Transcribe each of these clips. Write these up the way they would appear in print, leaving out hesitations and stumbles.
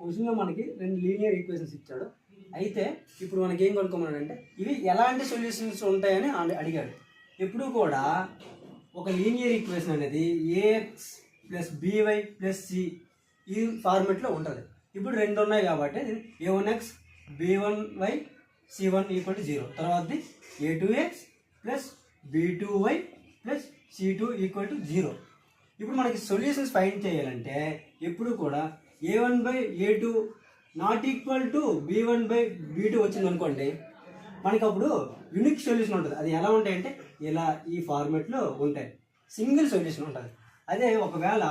క్వశ్చన్లో మనకి 2 linear equations ఇచ్చాడు. అయితే ఇప్పుడు మనకి ఏం కనుక్కోమన్నాడంటే ఇవి ఎలాంటి సొల్యూషన్స్ ఉంటాయని అడిగాడు. ఎప్పుడు కూడా ఒక లీనియర్ ఈక్వేషన్ అనేది a x plus b y plus c ఈ ఫార్మెట్లో ఉంటుంది. ఇప్పుడు 2 ఉన్నాయి కాబట్టి a1x b1y c1 equal to 0. తర్వాతది a2x plus b2y plus c2 equal to 0. ఇప్పుడు మనకి సొల్యూషన్స్ ఫైండ్ చేయాలంటే ఎప్పుడు కూడా a1 by a2 not equal to b1 by b2 వచ్చింది అనుకోండి, మనకి అప్పుడు యూనిక్ సొల్యూషన్ ఉంటుంది. అది ఎలా ఉంటాయంటే ఇలా ఈ ఫార్మెట్లో ఉంటాయి, సింగిల్ సొల్యూషన్ ఉంటుంది. అదే ఒకవేళ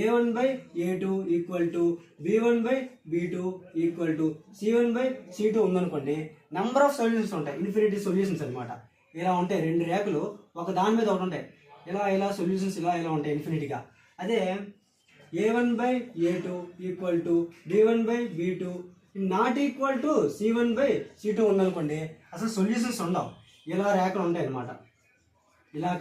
a1 by a2 equal to b1 by b2 equal to c1 by c2 ఉందనుకోండి, నెంబర్ ఆఫ్ సొల్యూషన్స్ ఉంటాయి, ఇన్ఫినిటీ సొల్యూషన్స్ అనమాట. ఇలా ఉంటాయి, 2 రేఖలు ఒక దాని మీద ఒకటి ఉంటాయి, ఇలా సొల్యూషన్స్ ఇలా ఉంటాయి ఇన్ఫినిటీగా. అదే a1 by a2 equal to b1 by b2 not equal to c1 by c2 ఉందనుకోండి, అసలు సొల్యూషన్స్ ఉండవు, ఇలా రేఖలు ఉంటాయి అన్నమాట. ఇలా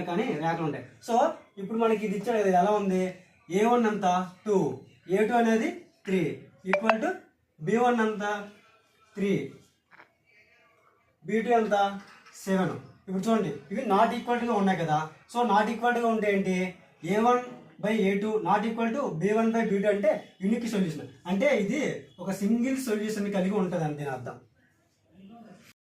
కానీ రేఖలు ఉంటాయి. సో ఇప్పుడు మనకి ఇది ఇచ్చాడు కదా, ఎలా ఉంది, a1 అంతా 2, a2 అనేది 3 ఈక్వల్ టు b1 అంతా 3, b2 అంతా 7. ఇప్పుడు చూడండి ఇవి నాట్ ఈక్వల్గా ఉన్నాయి కదా. సో నాట్ ఈక్వల్గా ఉంటే ఏంటి, a1 by a2 not equal to b1 by b2 అంటే యూనిక్ సొల్యూషన్, అంటే ఇది ఒక సింగిల్ సొల్యూషన్ కలిగి ఉంటుంది అని దీని అర్థం.